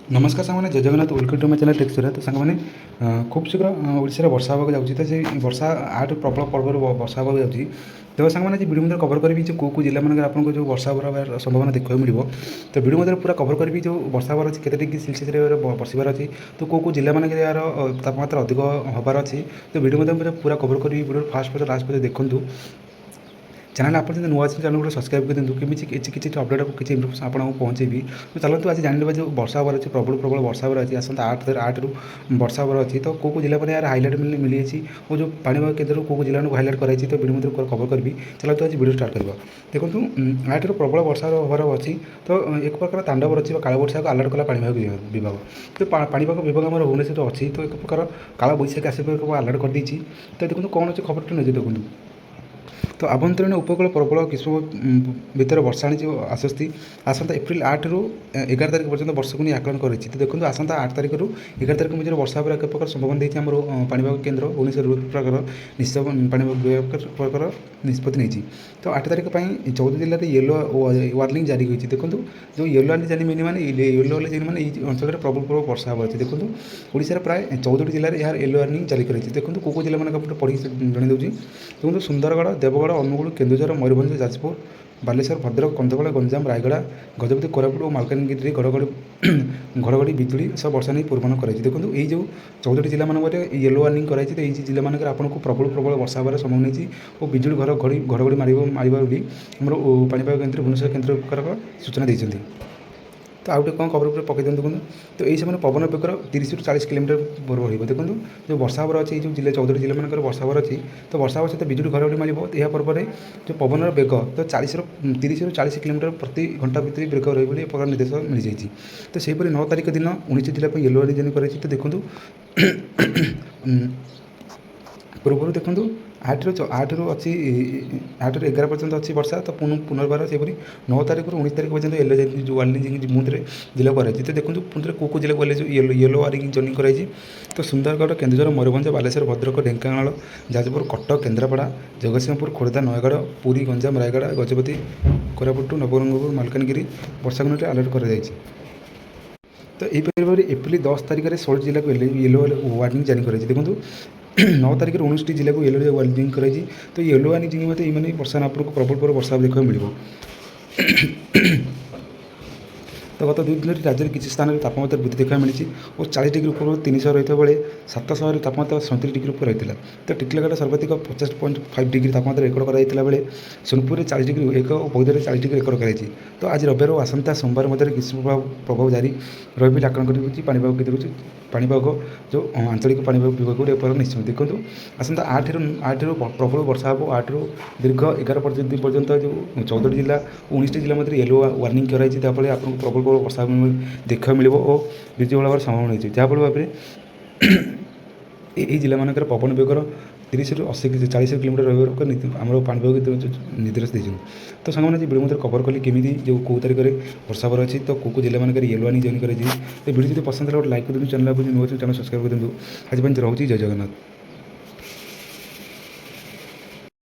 नमस्कार सामने जय Jagannath welcome to my channel टेक्स तो सामने खूब शीघ्र ओडिशा वर्षा होगा जाऊँगी तो से वर्षा आठ प्रबल पर्व वर्षा होगा जाऊँगी तो सामने वीडियो मध्य कवर करी जो कौ जिला मान आपको जो वर्षा हर संभावना देखा मिले तो वीडियो मध्य पूरा कवर करी जो वर्षा हबार अच्छी केते डिग्री सेल्सियस बसबार अच्छी तो कौ जिला मान यार तापमात्रा अधिक हबार अच्छी तो वीडियो मध्य पूरा कवर करी वीडियो फास्ट पर्यटन लास्ट पर्यटन देखूँ चैनल आप नुआ अच्छे चैनल को सब्सक्राइब कर दिखाँ किसी अपडेट किसी इनफर्मेशन आपको पहुँचेबी तो चलते आज जान जो वर्षा हबार अच्छी प्रबल प्रबल वर्षा हबार अच्छी आसता 8 रु वर्षा हबार अच्छी तो कौ जिला पर यार हाइलाइट मिली और जो पाणीपाग केन्द्र कौ जिला हाइलाइट कराई तो वीडियो मध्य कवर करी चलते आज वीडियो स्टार्ट करवा देखो 8 रु प्रबल वर्षा हबार अच्छी तो एक प्रकार तांडव अच्छी काल वर्षा को अलर्ट कला पाणीपाग विभाग तो पाणीपाग विभाग आम भुवनेश्वर अच्छी तो एक प्रकार काल बैशाखी आसपा अलर्ट कर देती तो देखो कौन अच्छे खबर नहीं देखो तो आभंतरीण उपकूल प्रबल ग्रीष्म भितर वर्षा आनी आसस्ती आसंता एप्रिल 8 रु 11 तारीख पर्यटन वर्ष को नहीं आकलन कर तो देखो आसंता 8 तारीख रु 11 तारीख मध्य वर्षा एक प्रकार संभावना देती आम पाणीपाग केन्द्र भुवनेश्वर प्रकार पाणीपाग प्रकार निष्पत्ति नहीं तो 8 तारीख 14 जिले में येलो वार्निंग जारी होती देखो जो येलो वार्निंग जारी मैंने मैंने येलो वाले मैंने अंचल में प्रबल प्रबल वर्षा हबार अच्छी देखो ओडिशा प्राय 14 जिले में यार येलो वार्निंग जारी कर देखो कौ जिला मान पढ़ी जन दूसरी देखो सुंदरगढ़ देवगढ़ अनुगुल केन्दुझर मयूरभंज जाजपुर बालेश्वर भद्रक कंधमाल गंजाम रायगड़ा गजपति कोरापुट और मालकानगिरी घड़घड़ी बिजुड़ी सब वर्षा नहीं पूर्वानुमान कराई देखो ये जो 14 जिला मान येलो वार्निंग कराई तो ये जिला मान आपको प्रबल प्रबल वर्षा हबार संभावना नहीं और बिजुड़ी घड़घड़ी मार बोली पाणीपाग केन्द्र भुवनेश्वर केन्द्र प्रकार सूचना देते तो आउटे कौन खबर पर पकई दिखाँ देखो तो यही समय पवन बेगर 30 रु 40 किलोमीटर पूर्व रही देखो जो वर्षा हबार अच्छी जो जिले 14 जिला मान वर्षा हबार अच्छी तो वर्षा हवा सहित बिजुड़ी घड़घड़ी मार यह पर्व जो पवन बेग तो 30 रु 40 किलोमीटर प्रति घंटा भितर बेग रही प्रकार निर्देश मिल जाएगी तो सेहीपरि 9 तारीख दिन 19 जिला येलो वार्निंग जारी कर तो देखो पूर्व देखो 8 रु अच्छी 8 रु 11 पर्यटन अच्छी वर्षा तो पुनर्बार से 9 तारीख रु 19 तारीख पर्यटन येलो जो वार्निंग मुद्रे जिला कराई तो देखो पुनः कौ जिला गले जो येलो वार्निंग जॉइनिंग कराई तो सुंदरगढ़ केन्दुझर मयूरभंज बालेश्वर भद्रक ढेंकानाल जाजपुर कटक केन्द्रापड़ा जगतसिंहपुर खोर्धा नयगढ़ पुरी गंजाम रायगड़ा गजपति कोरापुट नवरंगपुर मालकानगिरी वर्षा को अलर्ट कर तो यहीपर एप्रिल 10 तारीख में 16 जिला को येलो वार्निंग जारी कर देखो 9 तारीख 19 जिला को येलो वार्निंग कराई तो येलो वार्निंग मत ये वर्षा आपको प्रबल प्रबल वर्षा देखा मिले तो गत 2 दिन राज्य में किसी स्थान में तापमात्रा वृद्धि देखा मिली और 40 डिग्री ऊपर 300 रही बेले 700 तापमात्रा 37 डिग्री ऊपर रही तो टिटलागढ़ सर्वाधिक 50.5 डिग्री तापमात्रा रेकर्ड कराई बेले सोनपुर 40 डिग्री 1 और बौद्ध 40 डिग्री रेकर्ड कराई तो आज रविवार और आसंता सोमवार मध्य ग्रीष्म प्रभाव जारी रही आकलन कर पाणीपाग केन्द्र पाणीपाग जो आंचलिक पाणीपाग विभाग एपर निश्चित देखो आसंता 8 रु प्रबल वर्षा हम 8 रु दीर्घ 11 पर्यंत जो 14 जिला 19 जिला मध्य येलो वार्निंग कराई जहाँफल आपको प्रबल प्रबल वर्षा देखा मिले और बिजुली हबार संभावना होती जहाँफल भाव में यही जिला मानक पवन बेगर 30 रु 80 40 किलोमीटर रही आम पाणीपाग निर्देश देते तो सामने वीडियो मध्य कवर कली केमी जो कौ तारीख में वर्षा हबार अच्छी तो कौ जिला मानक येलो वार्निंग जॉइन कराई तो वीडियो जो पसंद है लाइक कर चैनल नुआ चैनल सब्सक्राइब कर आज रोचे जय जगन्नाथ।